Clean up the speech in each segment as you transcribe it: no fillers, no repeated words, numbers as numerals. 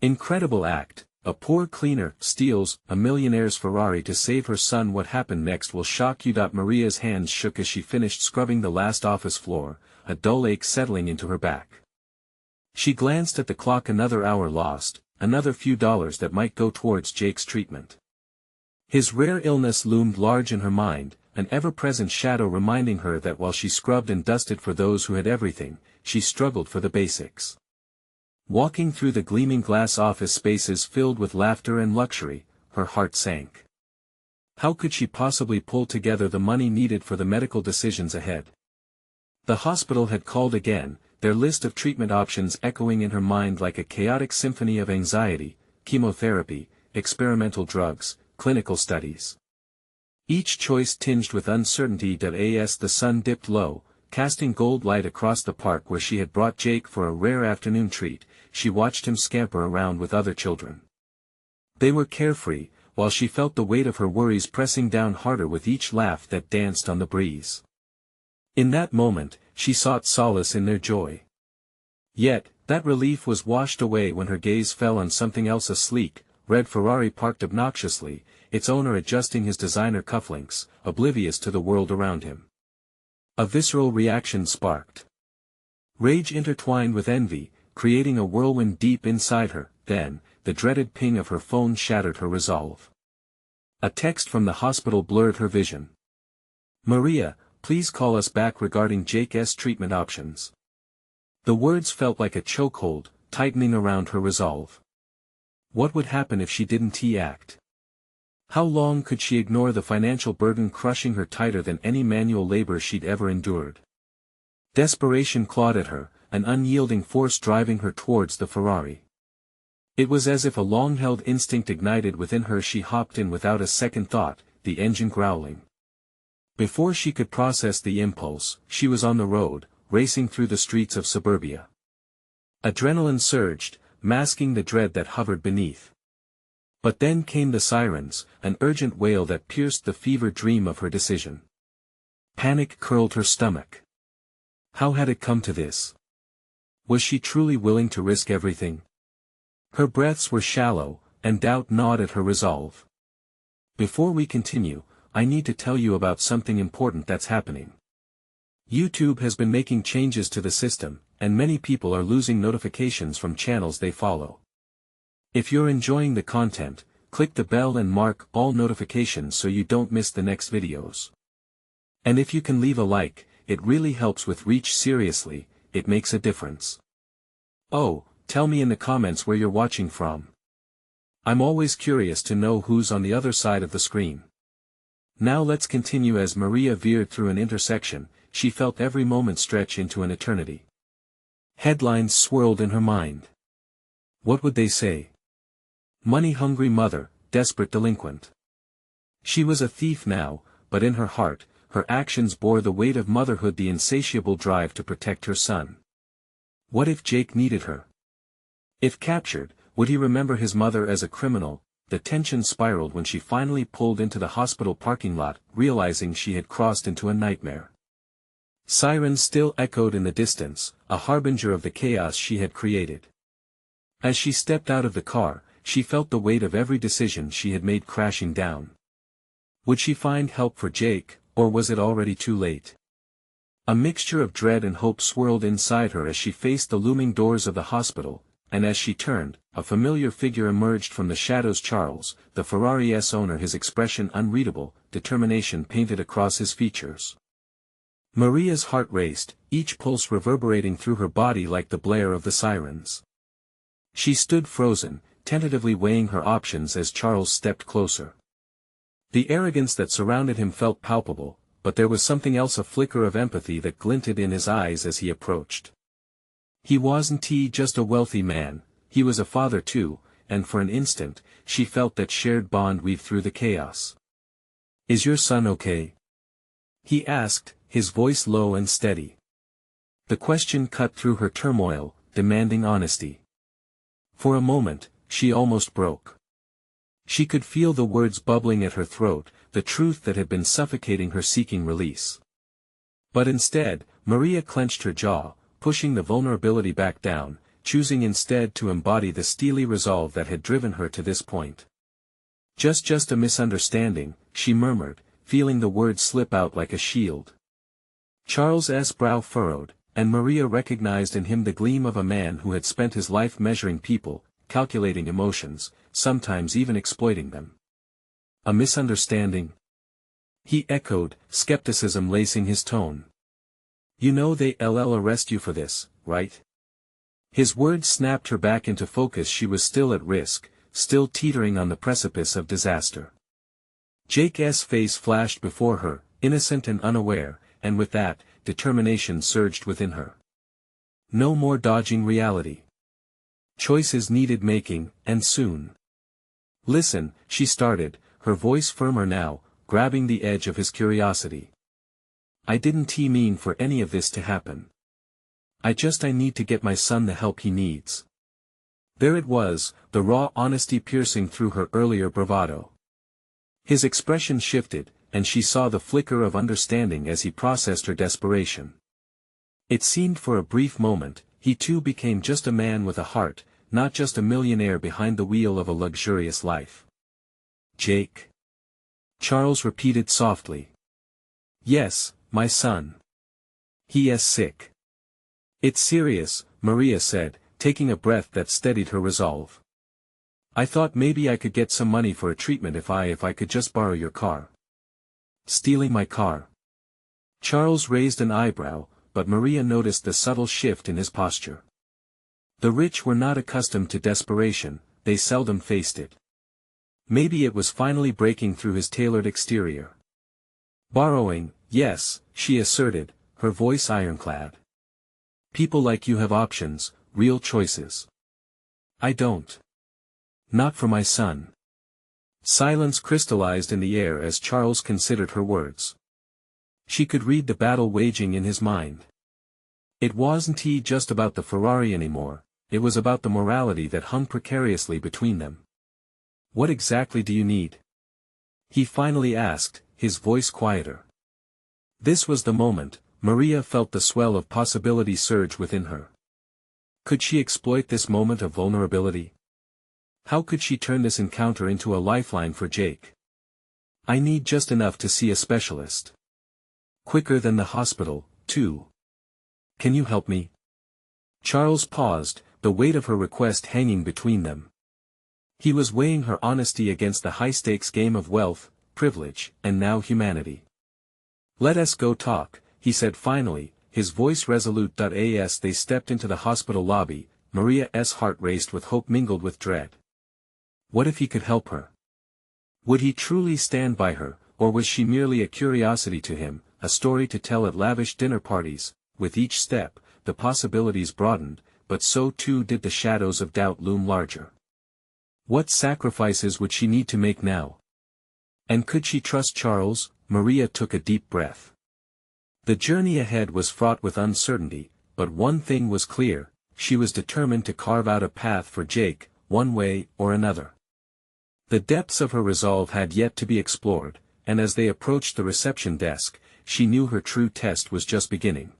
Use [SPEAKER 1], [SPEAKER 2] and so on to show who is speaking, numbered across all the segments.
[SPEAKER 1] Incredible act. A poor cleaner steals a millionaire's Ferrari to save her son. What happened next will shock you. Maria's hands shook as she finished scrubbing the last office floor, a dull ache settling into her back. She glanced at the clock. Another hour lost, another few dollars that might go towards Jake's treatment. His rare illness loomed large in her mind, an ever-present shadow reminding her that while she scrubbed and dusted for those who had everything, she struggled for the basics. Walking through the gleaming glass office spaces filled with laughter and luxury, her heart sank. How could she possibly pull together the money needed for the medical decisions ahead? The hospital had called again, their list of treatment options echoing in her mind like a chaotic symphony of anxiety, chemotherapy, experimental drugs, clinical studies. Each choice tinged with uncertainty. As the sun dipped low, casting gold light across the park where she had brought Jake for a rare afternoon treat, she watched him scamper around with other children. They were carefree, while she felt the weight of her worries pressing down harder with each laugh that danced on the breeze. In that moment, she sought solace in their joy. Yet, that relief was washed away when her gaze fell on something else. A sleek, red Ferrari parked obnoxiously, its owner adjusting his designer cufflinks, oblivious to the world around him. A visceral reaction sparked. Rage intertwined with envy, creating a whirlwind deep inside her. Then, the dreaded ping of her phone shattered her resolve. A text from the hospital blurred her vision. "Maria, please call us back regarding Jake's treatment options." The words felt like a chokehold, tightening around her resolve. What would happen if she didn't act? How long could she ignore the financial burden crushing her tighter than any manual labor she'd ever endured? Desperation clawed at her, an unyielding force driving her towards the Ferrari. It was as if a long-held instinct ignited within her. She hopped in without a second thought, the engine growling. Before she could process the impulse, she was on the road, racing through the streets of suburbia. Adrenaline surged, masking the dread that hovered beneath. But then came the sirens, an urgent wail that pierced the fever dream of her decision. Panic curled her stomach. How had it come to this? Was she truly willing to risk everything? Her breaths were shallow, and doubt gnawed at her resolve. Before we continue, I need to tell you about something important that's happening. YouTube has been making changes to the system, and many people are losing notifications from channels they follow. If you're enjoying the content, click the bell and mark all notifications so you don't miss the next videos. And if you can leave a like, it really helps with reach. Seriously, it makes a difference. Oh, tell me in the comments where you're watching from. I'm always curious to know who's on the other side of the screen. Now let's continue. As Maria veered through an intersection, she felt every moment stretch into an eternity. Headlines swirled in her mind. What would they say? Money-hungry mother, desperate delinquent. She was a thief now, but in her heart, her actions bore the weight of motherhood, the insatiable drive to protect her son. What if Jake needed her? If captured, would he remember his mother as a criminal? The tension spiraled when she finally pulled into the hospital parking lot, realizing she had crossed into a nightmare. Sirens still echoed in the distance, a harbinger of the chaos she had created. As she stepped out of the car, she felt the weight of every decision she had made crashing down. Would she find help for Jake, or was it already too late? A mixture of dread and hope swirled inside her as she faced the looming doors of the hospital, and as she turned, a familiar figure emerged from the shadows. Charles, the Ferrari's owner, his expression unreadable, determination painted across his features. Maria's heart raced, each pulse reverberating through her body like the blare of the sirens. She stood frozen, tentatively weighing her options as Charles stepped closer. The arrogance that surrounded him felt palpable, but there was something else, a flicker of empathy that glinted in his eyes as he approached. He wasn't just a wealthy man, he was a father too, and for an instant, she felt that shared bond weave through the chaos. "Is your son okay?" he asked, his voice low and steady. The question cut through her turmoil, demanding honesty. For a moment, she almost broke. She could feel the words bubbling at her throat, the truth that had been suffocating her seeking release. But instead, Maria clenched her jaw, pushing the vulnerability back down. choosing instead to embody the steely resolve that had driven her to this point. Just a misunderstanding, she murmured, feeling the words slip out like a shield. Charles's brow furrowed, and Maria recognized in him the gleam of a man who had spent his life measuring people, calculating emotions, sometimes even exploiting them. A misunderstanding? He echoed, skepticism lacing his tone. You know they'll arrest you for this, right? His words snapped her back into focus. She was still at risk, still teetering on the precipice of disaster. Jake's face flashed before her, innocent and unaware, and with that, determination surged within her. No more dodging reality. Choices needed making, and soon. Listen, she started, her voice firmer now, grabbing the edge of his curiosity. I didn't mean for any of this to happen. I need to get my son the help he needs. There it was, the raw honesty piercing through her earlier bravado. His expression shifted, and she saw the flicker of understanding as he processed her desperation. It seemed for a brief moment, he too became just a man with a heart, not just a millionaire behind the wheel of a luxurious life. Jake? Charles repeated softly. Yes, my son. He is sick. It's serious, Maria said, taking a breath that steadied her resolve. I thought maybe I could get some money for a treatment if I could just borrow your car. Stealing my car? Charles raised an eyebrow, but Maria noticed the subtle shift in his posture. The rich were not accustomed to desperation, they seldom faced it. Maybe it was finally breaking through his tailored exterior. Borrowing, yes, she asserted, her voice ironclad. People like you have options, real choices. I don't. Not for my son. Silence crystallized in the air as Charles considered her words. She could read the battle waging in his mind. It wasn't just about the Ferrari anymore, it was about the morality that hung precariously between them. What exactly do you need? He finally asked, his voice quieter. This was the moment, Maria felt the swell of possibility surge within her. Could she exploit this moment of vulnerability? How could she turn this encounter into a lifeline for Jake? I need just enough to see a specialist. Quicker than the hospital, too. Can you help me? Charles paused, the weight of her request hanging between them. He was weighing her honesty against the high-stakes game of wealth, privilege, and now humanity. Let us go talk, he said finally, his voice resolute. As they stepped into the hospital lobby, Maria's heart raced with hope mingled with dread. What if he could help her? Would he truly stand by her, or was she merely a curiosity to him, a story to tell at lavish dinner parties? With each step, the possibilities broadened, but so too did the shadows of doubt loom larger. What sacrifices would she need to make now? And could she trust Charles? Maria took a deep breath. The journey ahead was fraught with uncertainty, but one thing was clear, she was determined to carve out a path for Jake, one way or another. The depths of her resolve had yet to be explored, and as they approached the reception desk, she knew her true test was just beginning.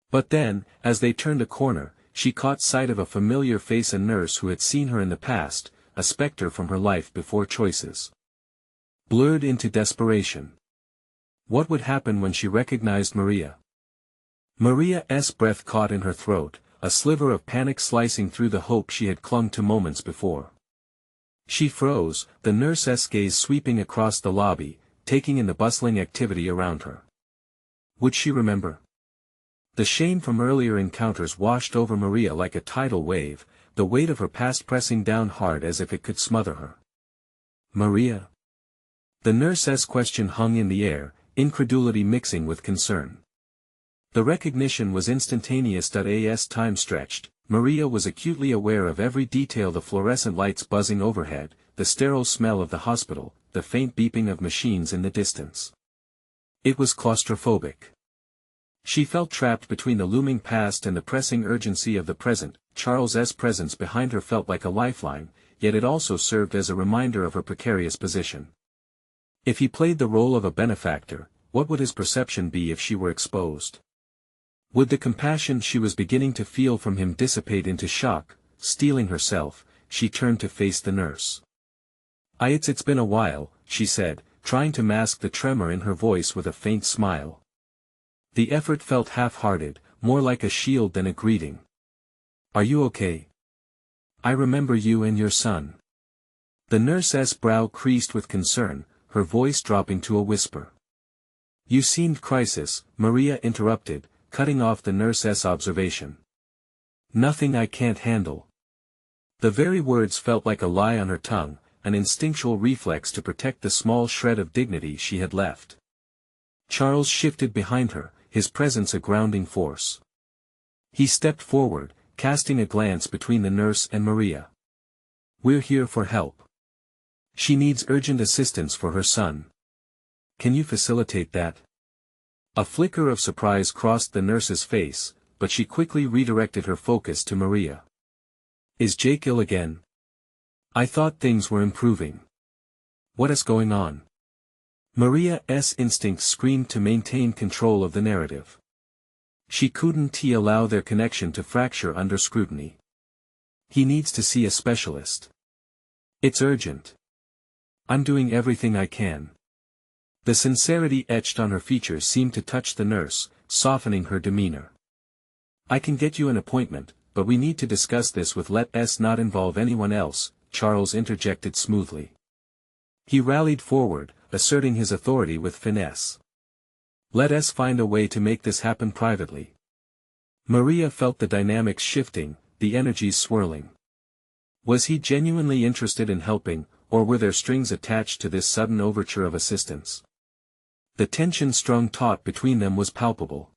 [SPEAKER 1] But then, as they turned a corner, she caught sight of a familiar face, a nurse who had seen her in the past, a specter from her life before Choices. Blurred into desperation. What would happen when she recognized Maria? Maria's breath caught in her throat, a sliver of panic slicing through the hope she had clung to moments before. She froze, the nurse's gaze sweeping across the lobby, taking in the bustling activity around her. Would she remember? The shame from earlier encounters washed over Maria like a tidal wave, the weight of her past pressing down hard as if it could smother her. Maria? The nurse's question hung in the air, incredulity mixing with concern. The recognition was instantaneous. As time stretched, Maria was acutely aware of every detail: the fluorescent lights buzzing overhead, the sterile smell of the hospital, the faint beeping of machines in the distance. It was claustrophobic. She felt trapped between the looming past and the pressing urgency of the present. Charles's presence behind her felt like a lifeline, yet it also served as a reminder of her precarious position. If he played the role of a benefactor, what would his perception be if she were exposed?
[SPEAKER 2] Would the compassion she was beginning to feel from him dissipate into shock? Steeling herself, she turned to face the nurse. It's been a while," she said, trying to mask the tremor in her voice with a faint smile. The effort felt half-hearted, more like a shield than a greeting. "Are you okay? I remember you and your son." The nurse's brow creased with concern, her voice dropping to a whisper. "You seemed crisis," Maria interrupted, cutting off the nurse's observation. "Nothing I can't handle." The very words felt like a lie on her tongue, an instinctual reflex to protect the small shred of dignity she had left. Charles shifted behind her, his presence a grounding force. He stepped forward, casting a glance between the nurse and Maria. "We're here for help. She needs urgent assistance for her son. Can you facilitate that?" A flicker of surprise crossed the nurse's face, but she quickly redirected her focus to Maria. "Is Jake ill again? I thought things were improving. What is going on?" Maria's instincts screamed to maintain control of the narrative. She couldn't allow their connection to fracture under scrutiny. "He needs to see a specialist. It's urgent. I'm doing everything I can." The sincerity etched on her features seemed to touch the nurse, softening her demeanor. "I can get you an appointment, but we need to discuss this with let's not involve anyone else," Charles interjected smoothly. He rallied forward, asserting his authority with finesse. "Let us find a way to make this happen privately." Maria felt the dynamics shifting, the energies swirling. Was he genuinely interested in helping, or were there strings attached to this sudden overture of assistance? The tension strung taut between them was palpable.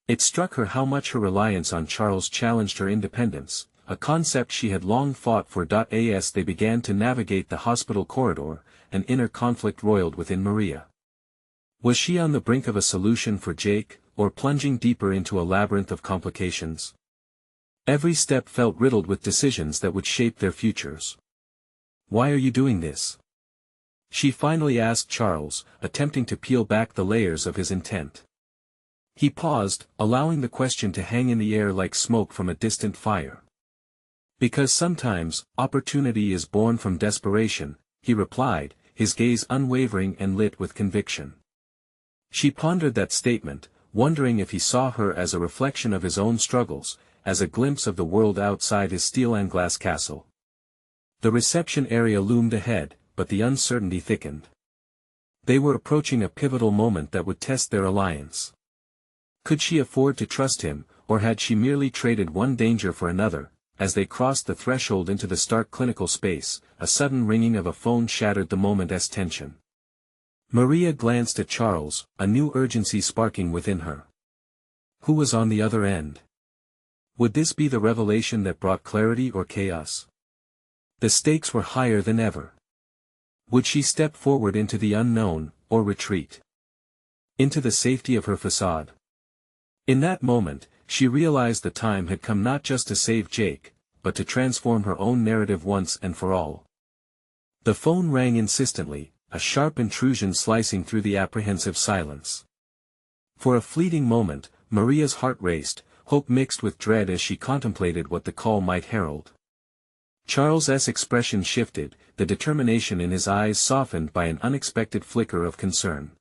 [SPEAKER 2] It struck her how much her reliance on Charles challenged her independence, a concept she had long fought for. As they began to navigate the hospital corridor, an inner conflict roiled within Maria. Was she on the brink of a solution for Jake, or plunging deeper into a labyrinth of complications? Every step felt riddled with decisions that would shape their futures. "Why are you doing this?" she finally asked Charles, attempting to peel back the layers of his intent. He paused, allowing the question to hang in the air like smoke from a distant fire. "Because sometimes, opportunity is born from desperation," he replied, his gaze unwavering and lit with conviction. She pondered that statement, wondering if he saw her as a reflection of his own struggles, as a glimpse of the world outside his steel and glass castle. The reception area loomed ahead, but the uncertainty thickened. They were approaching a pivotal moment that would test their alliance. Could she afford to trust him, or had she merely traded one danger for another? As they crossed the threshold into the stark clinical space, a sudden ringing of a phone shattered the moment's tension. Maria glanced at Charles, a new urgency sparking within her. Who was on the other end? Would this be the revelation that brought clarity or chaos? The stakes were higher than ever. Would she step forward into the unknown, or retreat into the safety of her facade? In that moment, she realized the time had come not just to save Jake, but to transform her own narrative once and for all. The phone rang insistently, a sharp intrusion slicing through the apprehensive silence. For a fleeting moment, Maria's heart raced, hope mixed with dread as she contemplated what the call might herald. Charles's expression shifted, the determination in his eyes softened by an unexpected flicker of concern.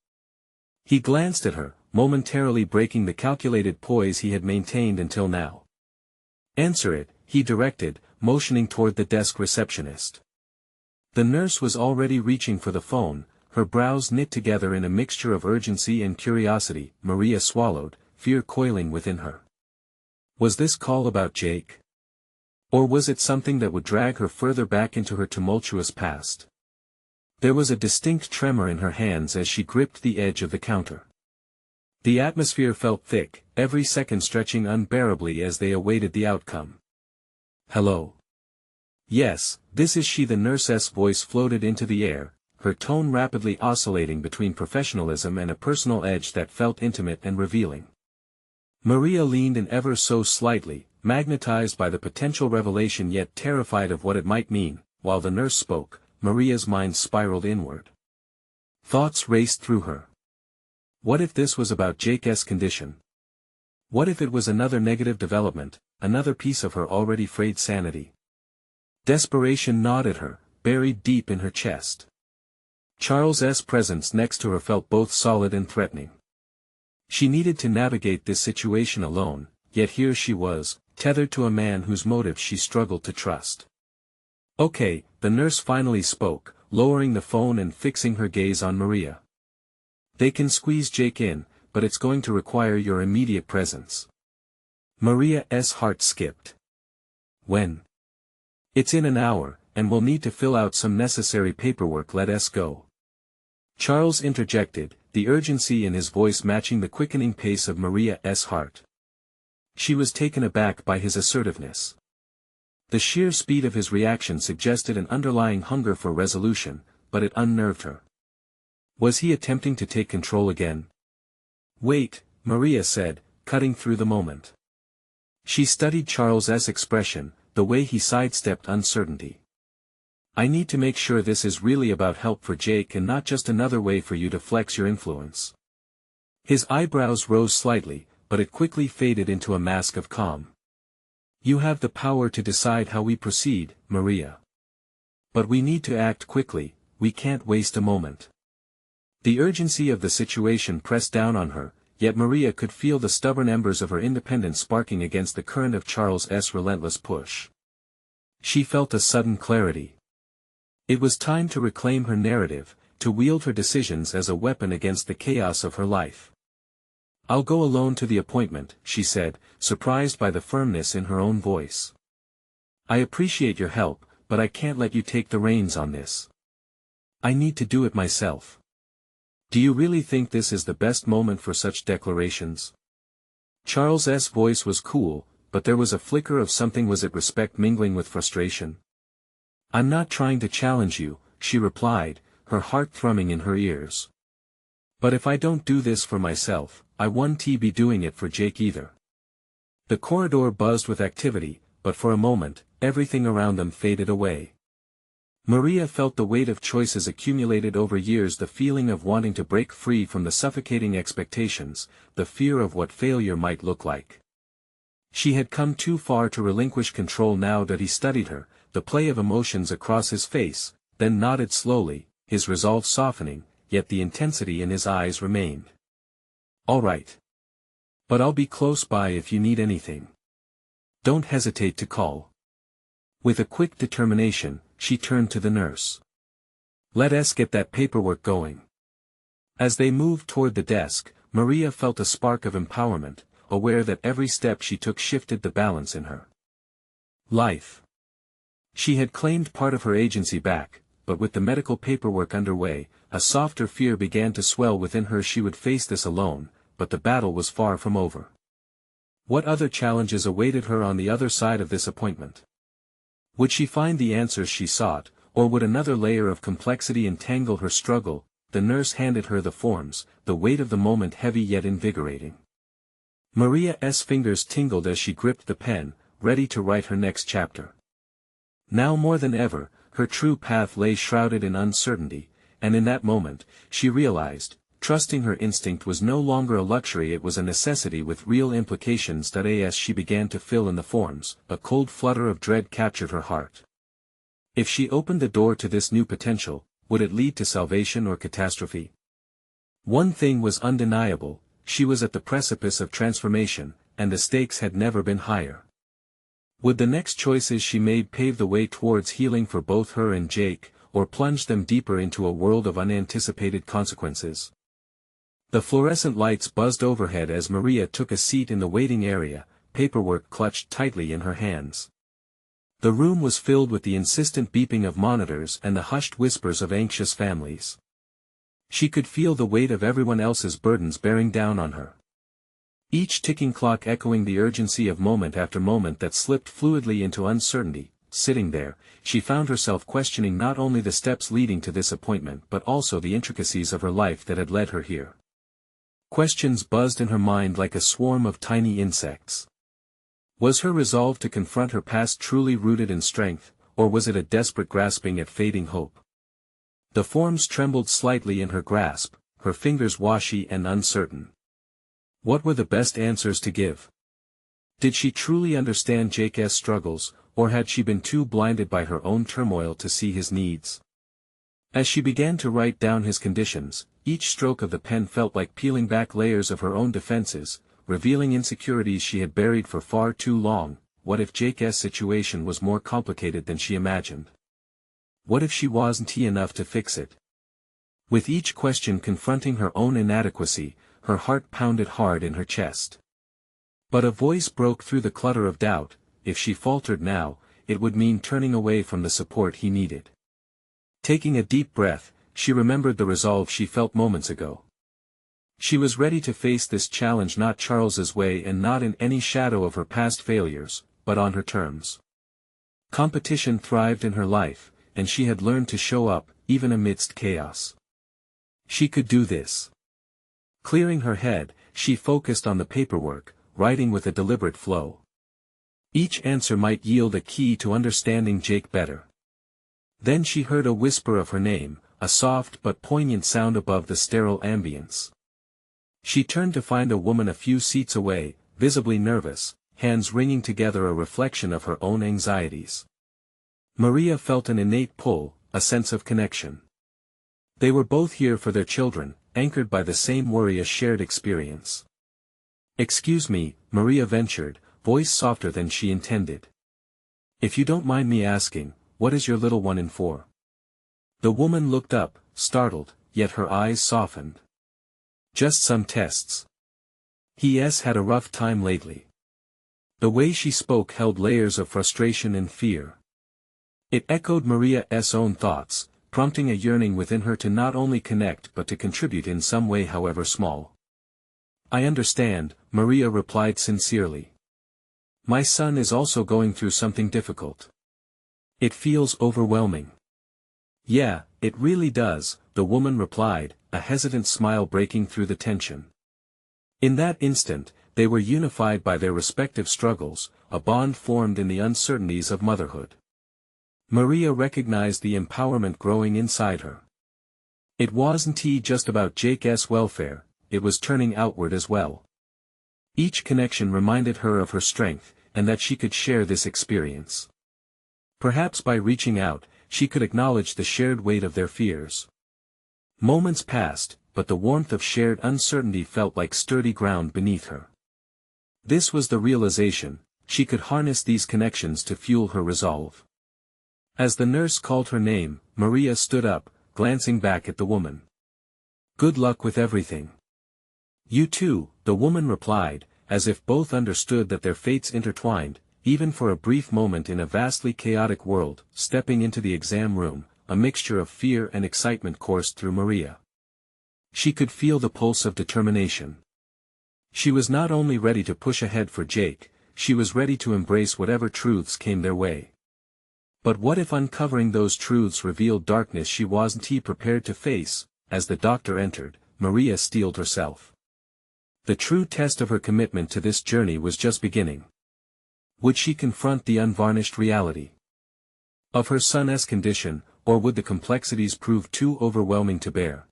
[SPEAKER 2] He glanced at her, momentarily breaking the calculated poise he had maintained until now. "Answer it," he directed, motioning toward the desk receptionist. The nurse was already reaching for the phone, her brows knit together in a mixture of urgency and curiosity. Maria swallowed, fear coiling within her. Was this call about Jake? Or was it something that would drag her further back into her tumultuous past? There was a distinct tremor in her hands as she gripped the edge of the counter. The atmosphere felt thick, every second stretching unbearably as they awaited the outcome. "Hello." "Yes, this is she." The nurse's voice floated into the air, her tone rapidly oscillating between professionalism and a personal edge that felt intimate and revealing. Maria leaned in ever so slightly, magnetized by the potential revelation yet terrified of what it might mean. While the nurse spoke, Maria's mind spiraled inward. Thoughts raced through her. What if this was about Jake's condition?
[SPEAKER 1] What if it was another negative development, another piece of her already frayed sanity? Desperation gnawed at her, buried deep in her chest. Charles's presence next to her felt both solid and threatening. She needed to navigate this situation alone, yet here she was, tethered to a man whose motives she struggled to trust. "Okay," the nurse finally spoke, lowering the phone and fixing her gaze on Maria. "They can squeeze Jake in, but it's going to require your immediate presence." Maria's heart skipped. "When?" "It's in an hour, and we'll need to fill out some necessary paperwork. Let us go." Charles interjected, the urgency in his voice matching the quickening pace of Maria's heart. She was taken aback by his assertiveness. The sheer speed of his reaction suggested an underlying hunger for resolution, but it unnerved her. Was he attempting to take control again? "Wait," Maria said, cutting through the moment. She studied Charles's expression, the way he sidestepped uncertainty. "I need to make sure this is really about help for Jake and not just another way for you to flex your influence." His eyebrows rose slightly, but it quickly faded into a mask of calm. "You have the power to decide how we proceed, Maria. But we need to act quickly, we can't waste a moment." The urgency of the situation pressed down on her, yet Maria could feel the stubborn embers of her independence sparking against the current of Charles's relentless push. She felt a sudden clarity. It was time to reclaim her narrative, to wield her decisions as a weapon against the chaos of her life. "I'll go alone to the appointment," she said, surprised by the firmness in her own voice. "I appreciate your help, but I can't let you take the reins on this. I need to do it myself." "Do you really think this is the best moment for such declarations?" Charles's voice was cool, but there was a flicker of something. Was it respect mingling with frustration? "I'm not trying to challenge you," she replied, her heart thrumming in her ears. "But if I don't do this for myself, I won't be doing it for Jake either." The corridor buzzed with activity, but for a moment, everything around them faded away. Maria felt the weight of choices accumulated over years, the feeling of wanting to break free from the suffocating expectations, the fear of what failure might look like. She had come too far to relinquish control. Now that he studied her, the play of emotions across his face, then nodded slowly, his resolve softening, yet the intensity in his eyes remained. "All right. But I'll be close by if you need anything. Don't hesitate to call." With a quick determination, she turned to the nurse. "Let us get that paperwork going." As they moved toward the desk, Maria felt a spark of empowerment, aware that every step she took shifted the balance in her life. She had claimed part of her agency back, but with the medical paperwork underway, a softer fear began to swell within her. She would face this alone, but the battle was far from over. What other challenges awaited her on the other side of this appointment? Would she find the answers she sought, or would another layer of complexity entangle her struggle? The nurse handed her the forms, the weight of the moment heavy yet invigorating. Maria's fingers tingled as she gripped the pen, ready to write her next chapter. Now more than ever, her true path lay shrouded in uncertainty, and in that moment, she realized, trusting her instinct was no longer a luxury, it was a necessity with real implications. That as she began to fill in the forms, a cold flutter of dread captured her heart. If she opened the door to this new potential, would it lead to salvation or catastrophe? One thing was undeniable, she was at the precipice of transformation, and the stakes had never been higher. Would the next choices she made pave the way towards healing for both her and Jake, or plunge them deeper into a world of unanticipated consequences? The fluorescent lights buzzed overhead as Maria took a seat in the waiting area, paperwork clutched tightly in her hands. The room was filled with the insistent beeping of monitors and the hushed whispers of anxious families. She could feel the weight of everyone else's burdens bearing down on her. Each ticking clock echoing the urgency of moment after moment that slipped fluidly into uncertainty. Sitting there, she found herself questioning not only the steps leading to this appointment but also the intricacies of her life that had led her here. Questions buzzed in her mind like a swarm of tiny insects. Was her resolve to confront her past truly rooted in strength, or was it a desperate grasping at fading hope? The forms trembled slightly in her grasp, her fingers washy and uncertain. What were the best answers to give? Did she truly understand Jake's struggles, or had she been too blinded by her own turmoil to see his needs? As she began to write down his conditions, each stroke of the pen felt like peeling back layers of her own defenses, revealing insecurities she had buried for far too long. What if Jake's situation was more complicated than she imagined? What if she wasn't enough to fix it? With each question confronting her own inadequacy, her heart pounded hard in her chest. But a voice broke through the clutter of doubt: if she faltered now, it would mean turning away from the support he needed. Taking a deep breath, she remembered the resolve she felt moments ago. She was ready to face this challenge not Charles's way and not in any shadow of her past failures, but on her terms. Competition thrived in her life, and she had learned to show up, even amidst chaos. She could do this. Clearing her head, she focused on the paperwork, writing with a deliberate flow. Each answer might yield a key to understanding Jake better. Then she heard a whisper of her name, a soft but poignant sound above the sterile ambience. She turned to find a woman a few seats away, visibly nervous, hands wringing together a reflection of her own anxieties. Maria felt an innate pull, a sense of connection. They were both here for their children, anchored by the same worry, a shared experience. "Excuse me," Maria ventured, voice softer than she intended. "If you don't mind me asking, what is your little one in for?" The woman looked up, startled, yet her eyes softened. "Just some tests. He's had a rough time lately." The way she spoke held layers of frustration and fear. It echoed Maria's own thoughts, prompting a yearning within her to not only connect but to contribute in some way, however small. "I understand," Maria replied sincerely. "My son is also going through something difficult. It feels overwhelming." "Yeah, it really does," the woman replied, a hesitant smile breaking through the tension. In that instant, they were unified by their respective struggles, a bond formed in the uncertainties of motherhood. Maria recognized the empowerment growing inside her. It wasn't just about Jake's welfare, it was turning outward as well. Each connection reminded her of her strength, and that she could share this experience. Perhaps by reaching out, she could acknowledge the shared weight of their fears. Moments passed, but the warmth of shared uncertainty felt like sturdy ground beneath her. This was the realization: she could harness these connections to fuel her resolve. As the nurse called her name, Maria stood up, glancing back at the woman. "Good luck with everything." "You too," the woman replied, as if both understood that their fates intertwined, even for a brief moment in a vastly chaotic world. Stepping into the exam room, a mixture of fear and excitement coursed through Maria. She could feel the pulse of determination. She was not only ready to push ahead for Jake, she was ready to embrace whatever truths came their way. But what if uncovering those truths revealed darkness she wasn't prepared to face? As the doctor entered, Maria steeled herself. The true test of her commitment to this journey was just beginning. Would she confront the unvarnished reality of her son's condition, or would the complexities prove too overwhelming to bear?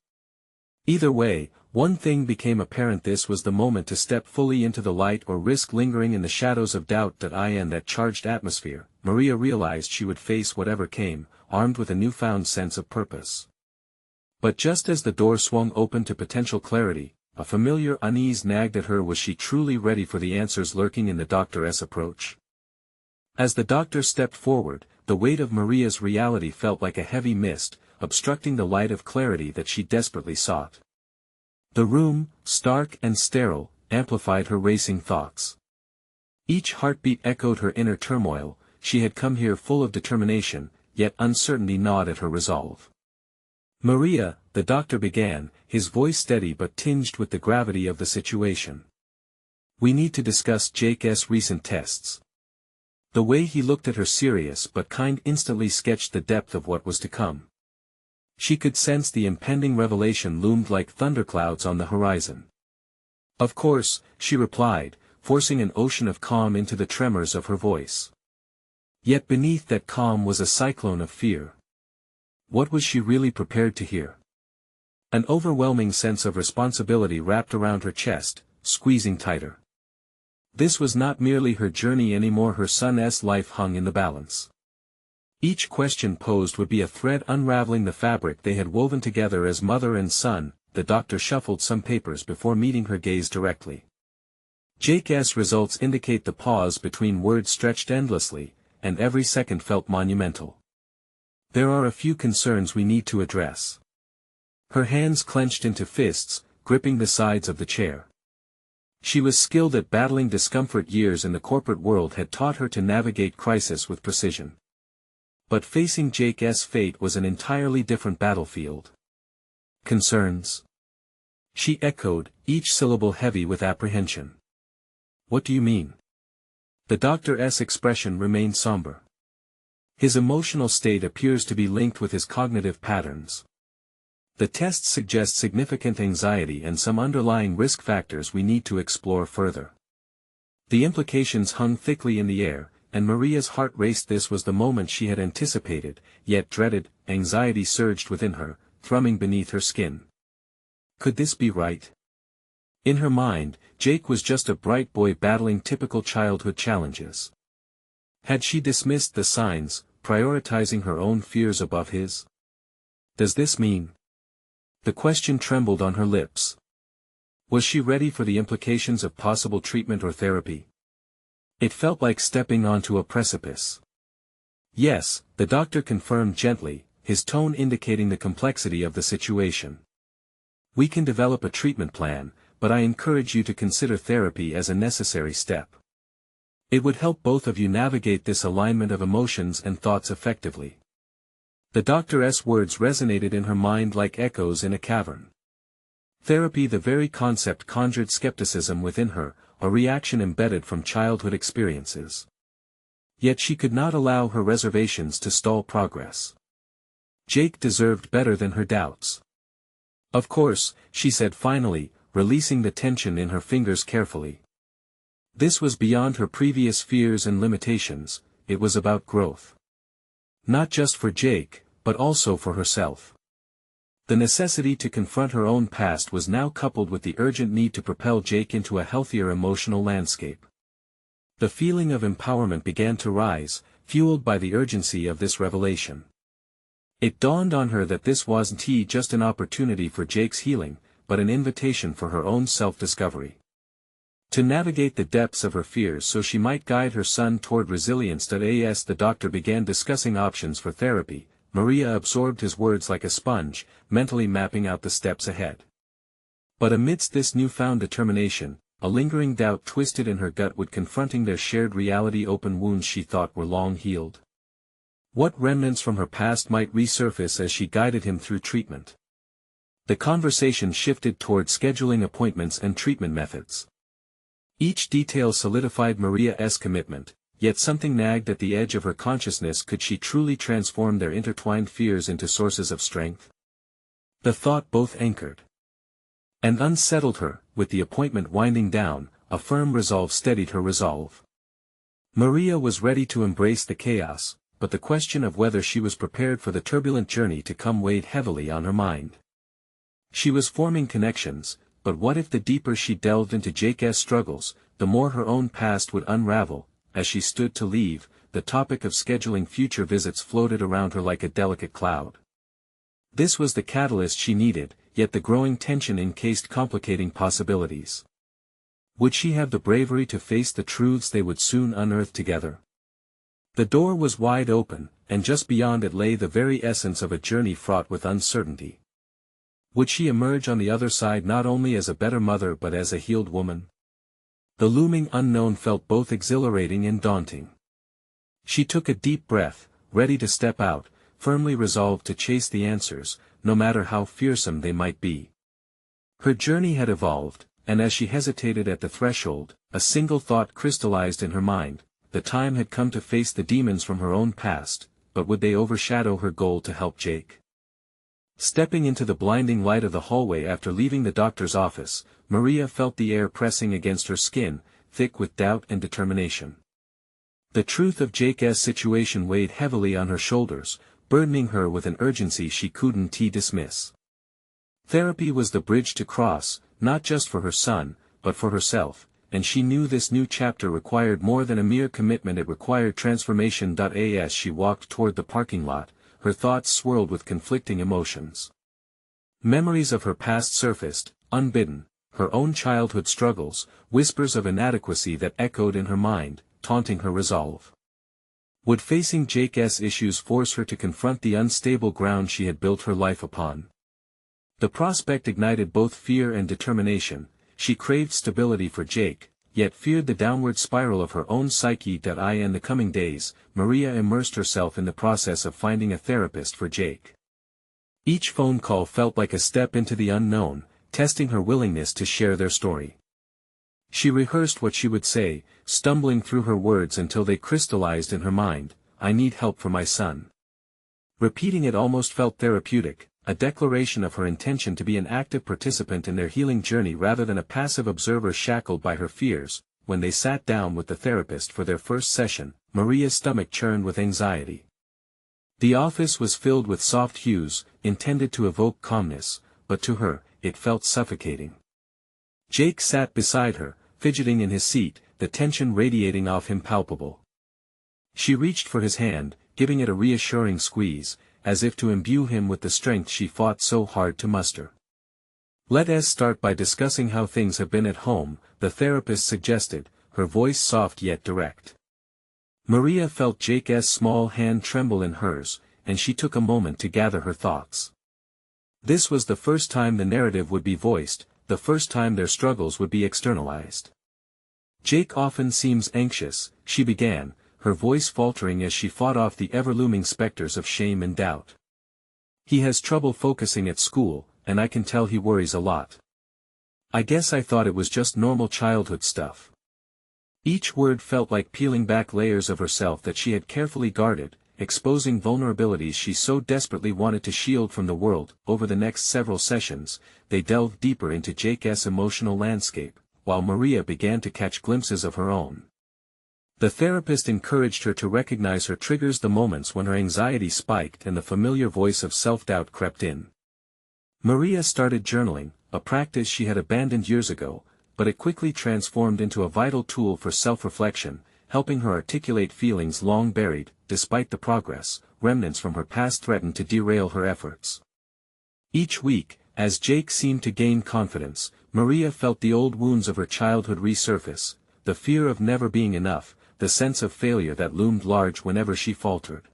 [SPEAKER 1] Either way, one thing became apparent: this was the moment to step fully into the light or risk lingering in the shadows of doubt. In that charged atmosphere, Maria realized she would face whatever came, armed with a newfound sense of purpose. But just as the door swung open to potential clarity, a familiar unease nagged at her. Was she truly ready for the answers lurking in the doctor's approach? As the doctor stepped forward, the weight of Maria's reality felt like a heavy mist, obstructing the light of clarity that she desperately sought. The room, stark and sterile, amplified her racing thoughts. Each heartbeat echoed her inner turmoil. She had come here full of determination, yet uncertainty gnawed at her resolve. "Maria," the doctor began, his voice steady but tinged with the gravity of the situation. "We need to discuss Jake's recent tests." The way he looked at her, serious but kind, instantly sketched the depth of what was to come. She could sense the impending revelation loomed like thunderclouds on the horizon. "Of course," she replied, forcing an ocean of calm into the tremors of her voice. Yet beneath that calm was a cyclone of fear. What was she really prepared to hear? An overwhelming sense of responsibility wrapped around her chest, squeezing tighter. This was not merely her journey anymore, her son's life hung in the balance. Each question posed would be a thread unraveling the fabric they had woven together as mother and son. The doctor shuffled some papers before meeting her gaze directly. Jake's results indicate the pause between words stretched endlessly, and every second felt monumental. There are a few concerns we need to address. Her hands clenched into fists, gripping the sides of the chair. She was skilled at battling discomfort. Years in the corporate world had taught her to navigate crisis with precision. But facing Jake's fate was an entirely different battlefield. Concerns? She echoed, each syllable heavy with apprehension. What do you mean? The doctor's expression remained somber. His emotional state appears to be linked with his cognitive patterns. The tests suggest significant anxiety and some underlying risk factors we need to explore further. The implications hung thickly in the air, and Maria's heart raced. This was the moment she had anticipated, yet dreaded. Anxiety surged within her, thrumming beneath her skin. Could this be right? In her mind, Jake was just a bright boy battling typical childhood challenges. Had she dismissed the signs, prioritizing her own fears above his? Does this mean? The question trembled on her lips. Was she ready for the implications of possible treatment or therapy? It felt like stepping onto a precipice. Yes, the doctor confirmed gently, his tone indicating the complexity of the situation. We can develop a treatment plan, but I encourage you to consider therapy as a necessary step. It would help both of you navigate this alignment of emotions and thoughts effectively. The doctor's words resonated in her mind like echoes in a cavern. Therapy, the very concept conjured skepticism within her, a reaction embedded from childhood experiences. Yet she could not allow her reservations to stall progress. Jake deserved better than her doubts. Of course, she said finally, releasing the tension in her fingers carefully. This was beyond her previous fears and limitations. It was about growth. Not just for Jake, but also for herself. The necessity to confront her own past was now coupled with the urgent need to propel Jake into a healthier emotional landscape. The feeling of empowerment began to rise, fueled by the urgency of this revelation. It dawned on her that this wasn't just an opportunity for Jake's healing, but an invitation for her own self-discovery. To navigate the depths of her fears so she might guide her son toward resilience. As the doctor began discussing options for therapy, Maria absorbed his words like a sponge, mentally mapping out the steps ahead. But amidst this newfound determination, a lingering doubt twisted in her gut. Would confronting their shared reality open wounds she thought were long healed? What remnants from her past might resurface as she guided him through treatment? The conversation shifted toward scheduling appointments and treatment methods. Each detail solidified Maria's commitment, yet something nagged at the edge of her consciousness. Could she truly transform their intertwined fears into sources of strength? The thought both anchored and unsettled her. With the appointment winding down, a firm resolve steadied her resolve. Maria was ready to embrace the chaos, but the question of whether she was prepared for the turbulent journey to come weighed heavily on her mind. She was forming connections, but what if the deeper she delved into Jake's struggles, the more her own past would unravel? As she stood to leave, the topic of scheduling future visits floated around her like a delicate cloud. This was the catalyst she needed, yet the growing tension encased complicating possibilities. Would she have the bravery to face the truths they would soon unearth together? The door was wide open, and just beyond it lay the very essence of a journey fraught with uncertainty. Would she emerge on the other side not only as a better mother but as a healed woman? The looming unknown felt both exhilarating and daunting. She took a deep breath, ready to step out, firmly resolved to chase the answers, no matter how fearsome they might be. Her journey had evolved, and as she hesitated at the threshold, a single thought crystallized in her mind. The time had come to face the demons from her own past, but would they overshadow her goal to help Jake? Stepping into the blinding light of the hallway after leaving the doctor's office, Maria felt the air pressing against her skin, thick with doubt and determination. The truth of Jake's situation weighed heavily on her shoulders, burdening her with an urgency she couldn't dismiss. Therapy was the bridge to cross, not just for her son,
[SPEAKER 2] but for herself, and she knew this new chapter required more than a mere commitment, it required transformation. As she walked toward the parking lot, her thoughts swirled with conflicting emotions. Memories of her past surfaced, unbidden, her own childhood struggles, whispers of inadequacy that echoed in her mind, taunting her resolve. Would facing Jake's issues force her to confront the unstable ground she had built her life upon? The prospect ignited both fear and determination. She craved stability for Jake, yet feared the downward spiral of her own psyche. In the coming days, Maria immersed herself in the process of finding a therapist for Jake. Each phone call felt like a step into the unknown, testing her willingness to share their story. She rehearsed what she would say, stumbling through her words until they crystallized in her mind. I need help for my son. Repeating it almost felt therapeutic, a declaration of her intention to be an active participant in their healing journey rather than a passive observer shackled by her fears. When they sat down with the therapist for their first session, Maria's stomach churned with anxiety. The office was filled with soft hues, intended to evoke calmness, but to her, it felt suffocating. Jake sat beside her, fidgeting in his seat, the tension radiating off him palpable. She reached for his hand, giving it a reassuring squeeze, as if to imbue him with the strength she fought so hard to muster. Let us start by discussing how things have been at home, the therapist suggested, her voice soft yet direct. Maria felt Jake's small hand tremble in hers, and she took a moment to gather her thoughts. This was the first time the narrative would be voiced, the first time their struggles would be externalized. Jake often seems anxious, she began, her voice faltering as she fought off the ever-looming specters of shame and doubt. He has trouble focusing at school, and I can tell he worries a lot. I guess I thought it was just normal childhood stuff. Each word felt like peeling back layers of herself that she had carefully guarded, exposing vulnerabilities she so desperately wanted to shield from the world. Over the next several sessions, they delved deeper into Jake's emotional landscape, while Maria began to catch glimpses of her own. The therapist encouraged her to recognize her triggers, the moments when her anxiety spiked and the familiar voice of self-doubt crept in. Maria started journaling, a practice she had abandoned years ago, but it quickly transformed into a vital tool for self-reflection, helping her articulate feelings long buried. Despite the progress, remnants from her past threatened to derail her efforts. Each week, as Jake seemed to gain confidence, Maria felt the old wounds of her childhood resurface, the fear of never being enough, the sense of failure that loomed large whenever she faltered.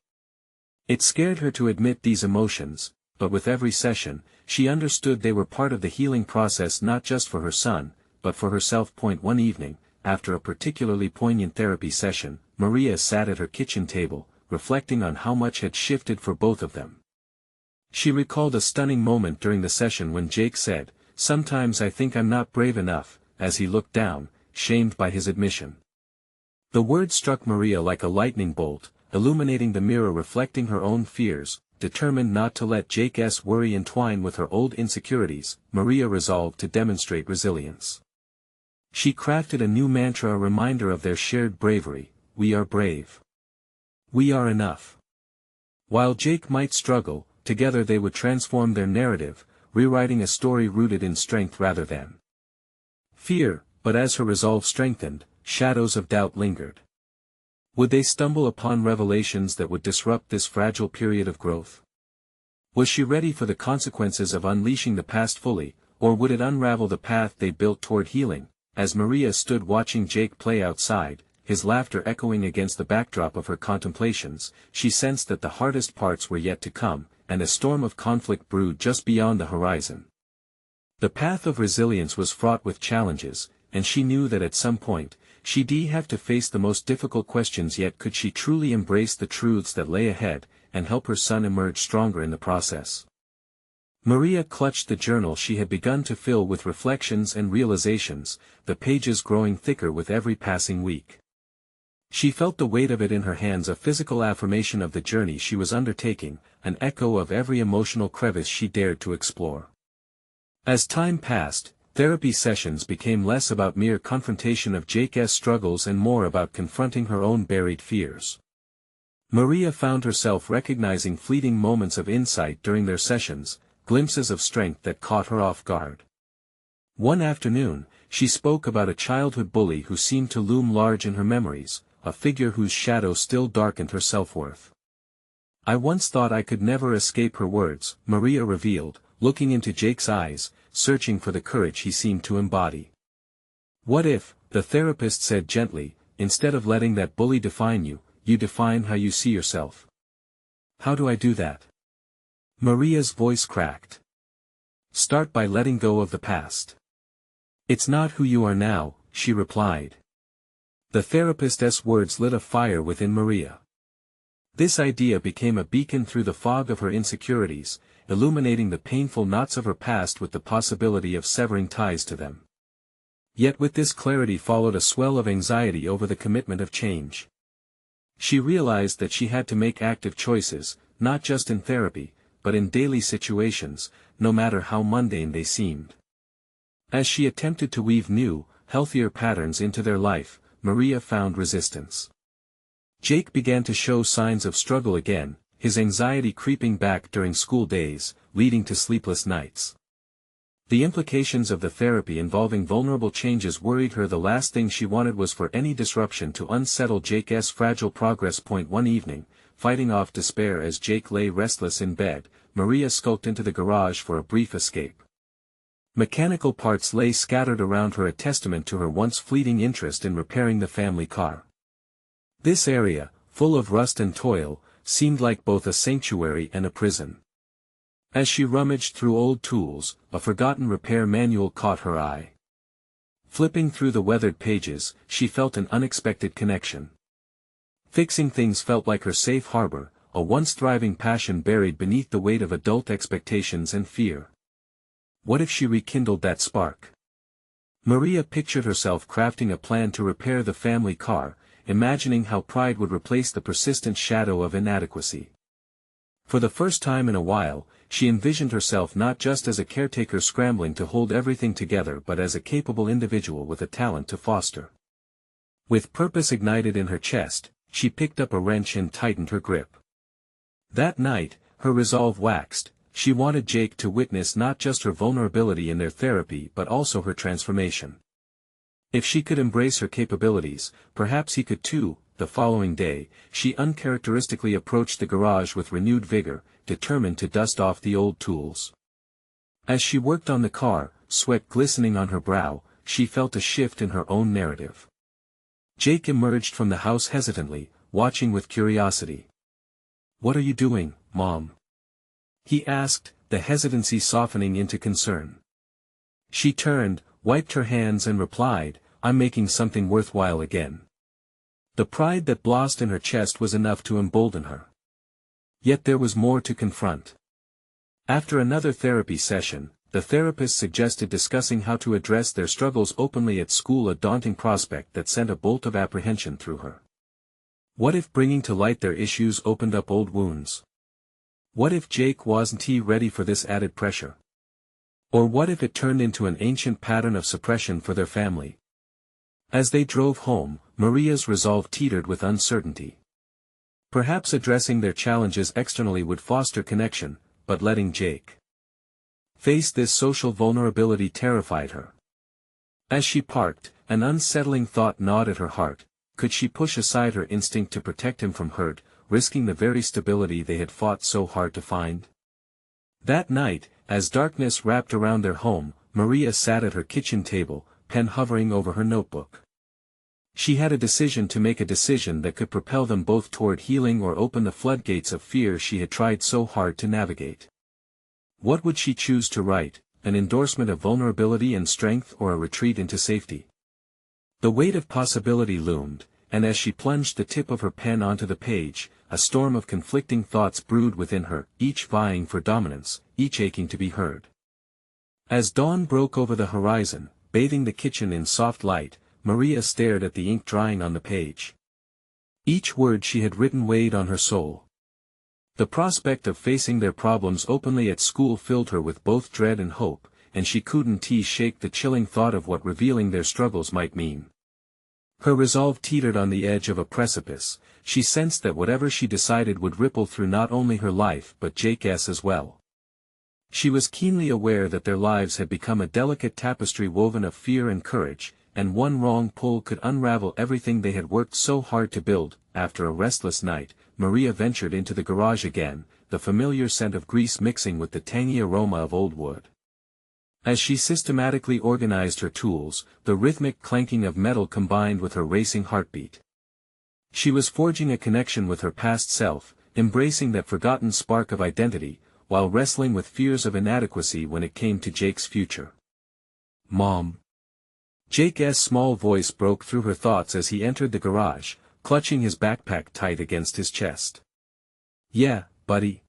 [SPEAKER 2] It scared her to admit these emotions, but with every session, she understood they were part of the healing process, not just for her son, but for herself. One evening, after a particularly poignant therapy session, Maria sat at her kitchen table, reflecting on how much had shifted for both of them. She recalled a stunning moment during the session when Jake said, "Sometimes I think I'm not brave enough," as he looked down, shamed by his admission. The word struck Maria like a lightning bolt, illuminating the mirror reflecting her own fears. Determined not to let Jake's worry entwine with her old insecurities, Maria resolved to demonstrate resilience. She crafted a new mantra, a reminder of their shared bravery: we are brave. We are enough. While Jake might struggle, together they would transform their narrative, rewriting a story rooted in strength rather than fear. But as her resolve strengthened, shadows of doubt lingered. Would they stumble upon revelations that would disrupt this fragile period of growth? Was she ready for the consequences of unleashing the past fully, or would it unravel the path they built toward healing? As Maria stood watching Jake play outside, his laughter echoing against the backdrop of her contemplations, she sensed that the hardest parts were yet to come, and a storm of conflict brewed just beyond the horizon. The path of resilience was fraught with challenges, and she knew that at some point, she'd have to face the most difficult questions. Yet could she truly embrace the truths that lay ahead, and help her son emerge stronger in the process? Maria clutched the journal she had begun to fill with reflections and realizations, the pages growing thicker with every passing week. She felt the weight of it in her hands, a physical affirmation of the journey she was undertaking, an echo of every emotional crevice she dared to explore. As time passed, therapy sessions became less about mere confrontation of Jake's struggles and more about confronting her own buried fears. Maria found herself recognizing fleeting moments of insight during their sessions, glimpses of strength that caught her off guard. One afternoon, she spoke about a childhood bully who seemed to loom large in her memories, a figure whose shadow still darkened her self-worth. "I once thought I could never escape her words," Maria revealed, looking into Jake's eyes, searching for the courage he seemed to embody. "What if," the therapist said gently, "instead of letting that bully define you, you define how you see yourself?" "How do I do that?" Maria's voice cracked. "Start by letting go of the past. It's not who you are now," she replied. The therapist's words lit a fire within Maria. This idea became a beacon through the fog of her insecurities, illuminating the painful knots of her past with the possibility of severing ties to them. Yet with this clarity followed a swell of anxiety over the commitment of change. She realized that she had to make active choices, not just in therapy, but in daily situations, no matter how mundane they seemed. As she attempted to weave new, healthier patterns into their life, Maria found resistance. Jake began to show signs of struggle again, his anxiety creeping back during school days, leading to sleepless nights. The implications of the therapy involving vulnerable changes worried her. The last thing she wanted was for any disruption to unsettle Jake's fragile progress. One evening, fighting off despair as Jake lay restless in bed, Maria skulked into the garage for a brief escape. Mechanical parts lay scattered around her, a testament to her once fleeting interest in repairing the family car. This area, full of rust and toil, seemed like both a sanctuary and a prison. As she rummaged through old tools, a forgotten repair manual caught her eye. Flipping through the weathered pages, she felt an unexpected connection. Fixing things felt like her safe harbor, a once thriving passion buried beneath the weight of adult expectations and fear. What if she rekindled that spark? Maria pictured herself crafting a plan to repair the family car, imagining how pride would replace the persistent shadow of inadequacy. For the first time in a while, she envisioned herself not just as a caretaker scrambling to hold everything together but as a capable individual with a talent to foster. With purpose ignited in her chest, she picked up a wrench and tightened her grip. That night, her resolve waxed. She wanted Jake to witness not just her vulnerability in their therapy but also her transformation. If she could embrace her capabilities, perhaps he could too. The following day, she uncharacteristically approached the garage with renewed vigor, determined to dust off the old tools. As she worked on the car, sweat glistening on her brow, she felt a shift in her own narrative. Jake emerged from the house hesitantly, watching with curiosity. "What are you doing, Mom?" he asked, the hesitancy softening into concern. She turned, wiped her hands and replied, "I'm making something worthwhile again." The pride that blossomed in her chest was enough to embolden her. Yet there was more to confront. After another therapy session, the therapist suggested discussing how to address their struggles openly at school, a daunting prospect that sent a bolt of apprehension through her. What if bringing to light their issues opened up old wounds? What if Jake wasn't ready for this added pressure? Or what if it turned into an ancient pattern of suppression for their family? As they drove home, Maria's resolve teetered with uncertainty. Perhaps addressing their challenges externally would foster connection, but letting Jake face this social vulnerability terrified her. As she parked, an unsettling thought gnawed at her heart. Could she push aside her instinct to protect him from hurt, risking the very stability they had fought so hard to find? That night, as darkness wrapped around their home, Maria sat at her kitchen table, pen hovering over her notebook. She had a decision to make, a decision that could propel them both toward healing or open the floodgates of fear she had tried so hard to navigate. What would she choose to write, an endorsement of vulnerability and strength or a retreat into safety? The weight of possibility loomed, and as she plunged the tip of her pen onto the page, a storm of conflicting thoughts brewed within her, each vying for dominance, each aching to be heard. As dawn broke over the horizon, bathing the kitchen in soft light, Maria stared at the ink drying on the page. Each word she had written weighed on her soul. The prospect of facing their problems openly at school filled her with both dread and hope, and she couldn't shake the chilling thought of what revealing their struggles might mean. Her resolve teetered on the edge of a precipice. She sensed that whatever she decided would ripple through not only her life but Jake's as well.
[SPEAKER 1] She was keenly aware that their lives had become a delicate tapestry woven of fear and courage, and one wrong pull could unravel everything they had worked so hard to build. After a restless night, Maria ventured into the garage again, the familiar scent of grease mixing with the tangy aroma of old wood. As she systematically organized her tools, the rhythmic clanking of metal combined with her racing heartbeat. She was forging a connection with her past self, embracing that forgotten spark of identity, while wrestling with fears of inadequacy when it came to Jake's future. "Mom." Jake's small voice broke through her thoughts as he entered the garage, clutching his backpack tight against his chest. "Yeah, buddy,"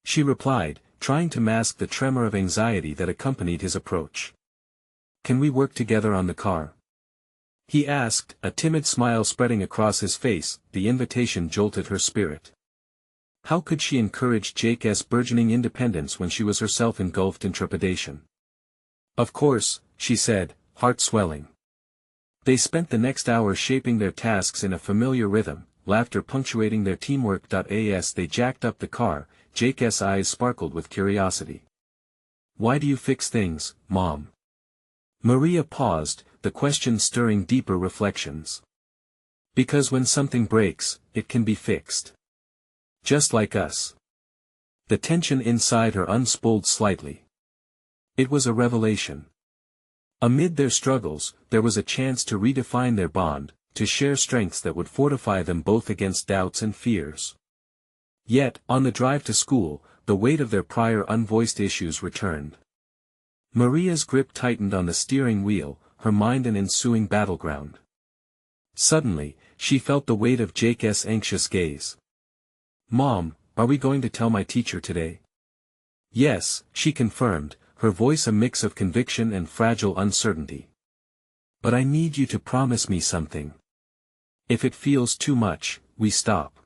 [SPEAKER 1] she replied, trying to mask the tremor of anxiety that accompanied his approach. "Can we work together on the car?" he asked, a timid smile spreading across his face. The invitation jolted her spirit. How could she encourage Jake's burgeoning independence when she was herself engulfed in trepidation? "Of course," she said, heart swelling. They spent the next hour shaping their tasks in a familiar rhythm, laughter punctuating their teamwork. As they jacked up the car, Jake's eyes sparkled with curiosity. "Why do you fix things, Mom?" Maria paused, the question stirring deeper reflections. "Because when something breaks, it can be fixed. Just like us." The tension inside her unspooled slightly. It was a revelation. Amid their struggles, there was a chance to redefine their bond, to share strengths that would fortify them both against doubts and fears. Yet, on the drive to school, the weight of their prior unvoiced issues returned. Maria's grip tightened on the steering wheel, her mind an ensuing battleground. Suddenly, she felt the weight of Jake's anxious gaze. "Mom, are we going to tell my teacher today?" "Yes," she confirmed, her voice a mix of conviction and fragile uncertainty. "But I need you to promise me something. If it feels too much, we stop."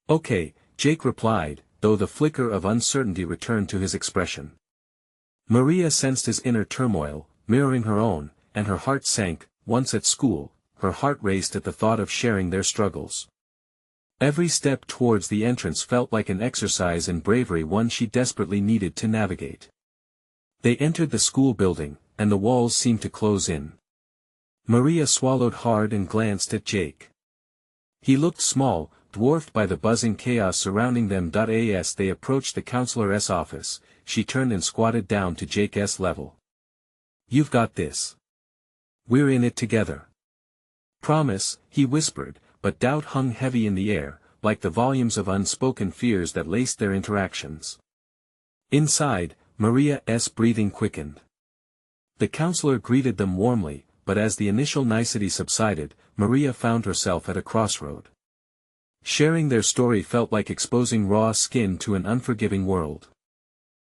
[SPEAKER 1] "Okay," Jake replied, though the flicker of uncertainty returned to his expression. Maria sensed his inner turmoil, mirroring her own, and her heart sank. Once at school, her heart raced at the thought of sharing their struggles. Every step towards the entrance felt like an exercise in bravery, one she desperately needed to navigate. They entered the school building, and the walls seemed to close in. Maria swallowed hard and glanced at Jake. He looked small, dwarfed by the buzzing chaos surrounding them. As they approached the counselor's office, she turned and squatted down to Jake's level. "You've got this. We're in it together. Promise," he whispered, but doubt hung heavy in the air, like the volumes of unspoken fears that laced their interactions. Inside, Maria's breathing quickened. The counselor greeted them warmly, but as the initial nicety subsided, Maria found herself at a crossroad. Sharing their story felt like exposing raw skin to an unforgiving world.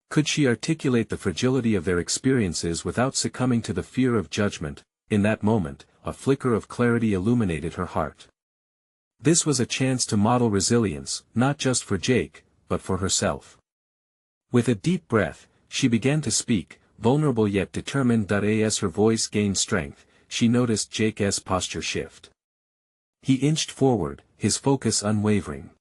[SPEAKER 1] Could she articulate the fragility of their experiences without succumbing to the fear of judgment? In that moment, a flicker of clarity illuminated her heart. This was a chance to model resilience, not just for Jake, but for herself. With a deep breath, she began to speak, vulnerable yet determined. As her voice gained strength, she noticed Jake's posture shift. He inched forward, his focus unwavering.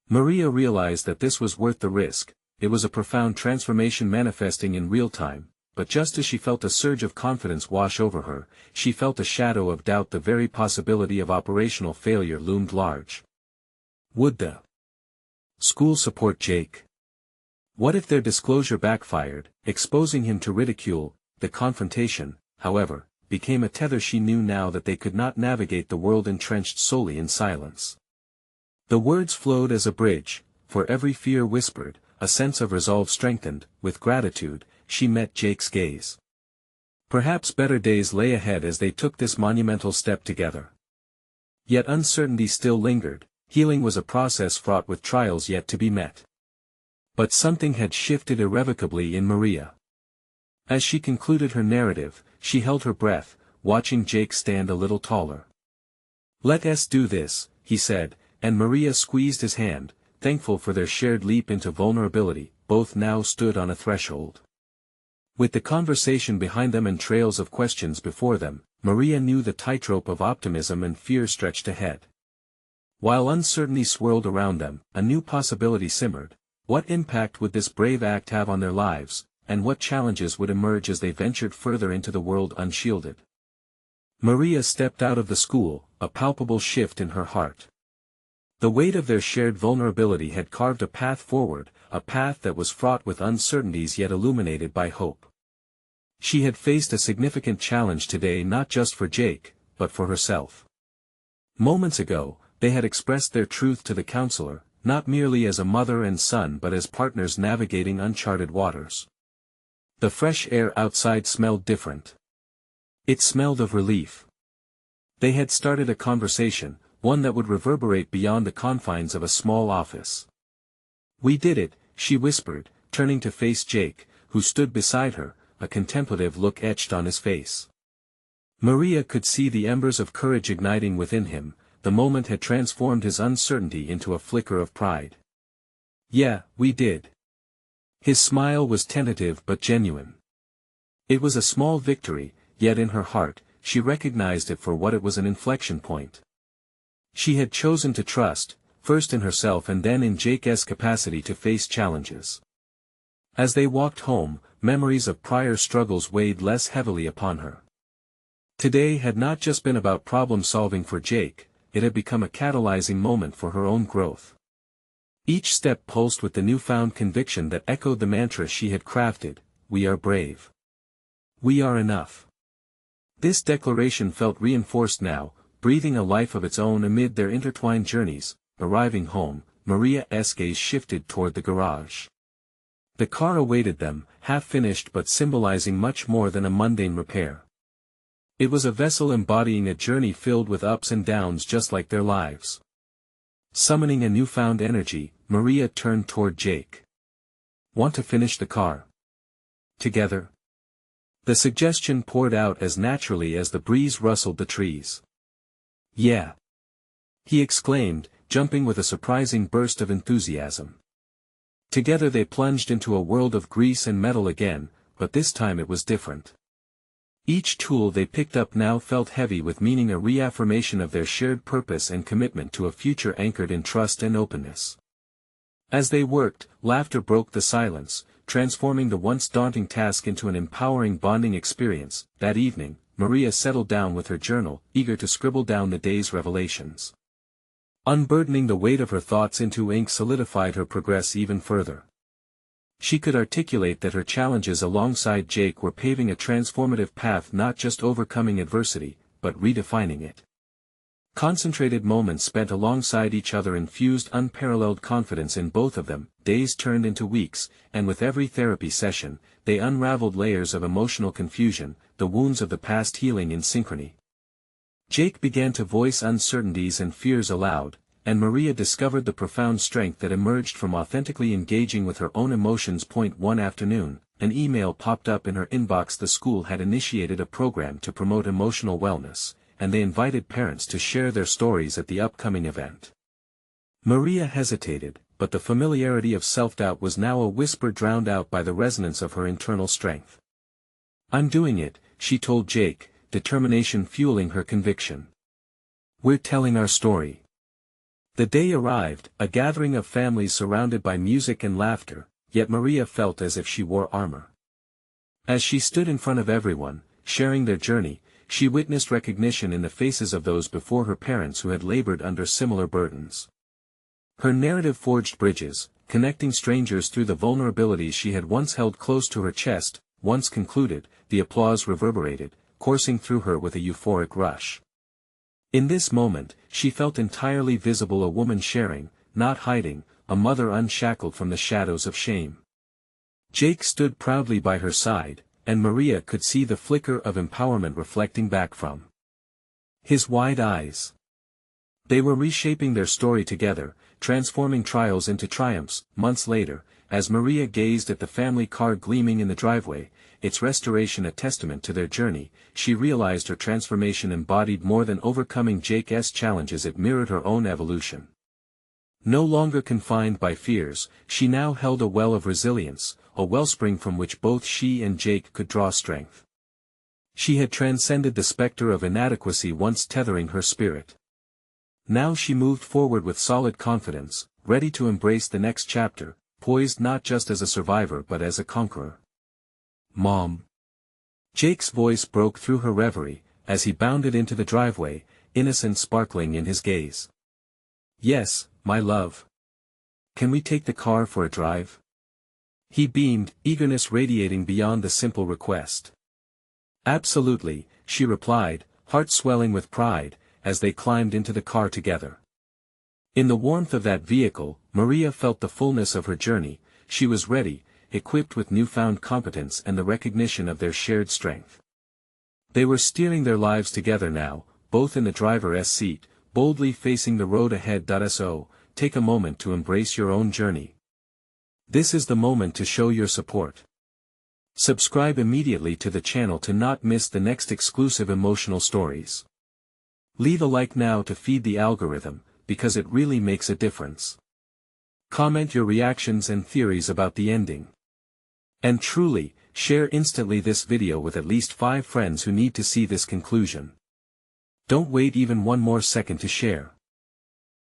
[SPEAKER 1] Maria realized that this was worth the risk. It was a profound transformation manifesting in real time, but just as she felt a surge of confidence wash over her, she felt a shadow of doubt. The very possibility of operational failure loomed large. Would the school support Jake? What if their disclosure backfired, exposing him to ridicule? The confrontation, however, became a tether she knew now that they could not navigate the world entrenched solely in silence. The words flowed as a bridge, for every fear whispered, a sense of resolve strengthened. With gratitude, she met Jake's gaze. Perhaps better days lay ahead as they took this monumental step together. Yet uncertainty still lingered. Healing was a process fraught with trials yet to be met. But something had shifted irrevocably in Maria. As she concluded her narrative, she held her breath, watching Jake stand a little taller. "Let us do this," he said, and Maria squeezed his hand, thankful for their shared leap into vulnerability. Both now stood on a threshold. With the conversation behind them and trails of questions before them, Maria knew the tightrope of optimism and fear stretched ahead. While uncertainty swirled around them, a new possibility simmered. What impact would this brave act have on their lives, and what challenges would emerge as they ventured further into the world unshielded? Maria stepped out of the school, a palpable shift in her heart. The weight of their shared vulnerability had carved a path forward, a path that was fraught with uncertainties yet illuminated by hope. She had faced a significant challenge today, not just for Jake, but for herself. Moments ago, they had expressed their truth to the counselor, not merely as a mother and son but as partners navigating uncharted waters. The fresh air outside smelled different. It smelled of relief. They had started a conversation, one that would reverberate beyond the confines of a small office. "We did it," she whispered, turning to face Jake, who stood beside her, a contemplative look etched on his face. Maria could see the embers of courage igniting within him. The moment had transformed his uncertainty into a flicker of pride. "Yeah, we did." His smile was tentative but genuine. It was a small victory, yet in her heart, she recognized it for what it was, an inflection point. She had chosen to trust, first in herself and then in Jake's capacity to face challenges. As they walked home, memories of prior struggles weighed less heavily upon her. Today had not just been about problem-solving for Jake, it had become a catalyzing moment for her own growth. Each step pulsed with the newfound conviction that echoed the mantra she had crafted: "We are brave. We are enough." This declaration felt reinforced now, breathing a life of its own amid their intertwined journeys. Arriving home, Maria's gaze shifted toward the garage. The car awaited them, half-finished but symbolizing much more than a mundane repair. It was a vessel embodying a journey filled with ups and downs just like their lives. Summoning a newfound energy, Maria turned toward Jake. "Want to finish the car together?" The suggestion poured out as naturally as the breeze rustled the trees. "Yeah!" he exclaimed, jumping with a surprising burst of enthusiasm. Together they plunged into a world of grease and metal again, but this time it was different. Each tool they picked up now felt heavy with meaning, a reaffirmation of their shared purpose and commitment to a future anchored in trust and openness. As they worked, laughter broke the silence, transforming the once daunting task into an empowering bonding experience. That evening, Maria settled down with her journal, eager to scribble down the day's revelations. Unburdening the weight of her thoughts into ink solidified her progress even further. She could articulate that her challenges alongside Jake were paving a transformative path, not just overcoming adversity, but redefining it. Concentrated moments spent alongside each other infused unparalleled confidence in both of them. Days turned into weeks, and with every therapy session, they unraveled layers of emotional confusion, the wounds of the past healing in synchrony. Jake began to voice uncertainties and fears aloud, and Maria discovered the profound strength that emerged from authentically engaging with her own emotions. One afternoon, an email popped up in her inbox. The school had initiated a program to promote emotional wellness, and they invited parents to share their stories at the upcoming event. Maria hesitated, but the familiarity of self-doubt was now a whisper drowned out by the resonance of her internal strength. "I'm doing it," she told Jake, determination fueling her conviction. "We're telling our story." The day arrived, a gathering of families surrounded by music and laughter, yet Maria felt as if she wore armor. As she stood in front of everyone, sharing their journey, she witnessed recognition in the faces of those before her, parents who had labored under similar burdens. Her narrative forged bridges, connecting strangers through the vulnerabilities she had once held close to her chest. Once concluded, the applause reverberated, coursing through her with a euphoric rush. In this moment, she felt entirely visible, a woman sharing, not hiding, a mother unshackled from the shadows of shame. Jake stood proudly by her side, and Maria could see the flicker of empowerment reflecting back from his wide eyes. They were reshaping their story together, transforming trials into triumphs. Months later, as Maria gazed at the family car gleaming in the driveway, its restoration a testament to their journey, she realized her transformation embodied more than overcoming Jake's challenges. It mirrored her own evolution. No longer confined by fears, she now held a well of resilience, a wellspring from which both she and Jake could draw strength. She had transcended the specter of inadequacy once tethering her spirit. Now she moved forward with solid confidence, ready to embrace the next chapter, poised not just as a survivor but as a conqueror. Mom. Jake's voice broke through her reverie, as he bounded into the driveway, innocence sparkling in his gaze. Yes, my love. Can we take the car for a drive? He beamed, eagerness radiating beyond the simple request. Absolutely, she replied, heart swelling with pride, as they climbed into the car together. In the warmth of that vehicle, Maria felt the fullness of her journey. She was ready, equipped with newfound competence and the recognition of their shared strength. They were steering their lives together now, both in the driver's seat, boldly facing the road ahead. So, take a moment to embrace your own journey. This is the moment to show your support. Subscribe immediately to the channel to not miss the next exclusive emotional stories. Leave a like now to feed the algorithm, because it really makes a difference. Comment your reactions and theories about the ending. And truly, share instantly this video with at least 5 friends who need to see this conclusion. Don't wait even one more second to share.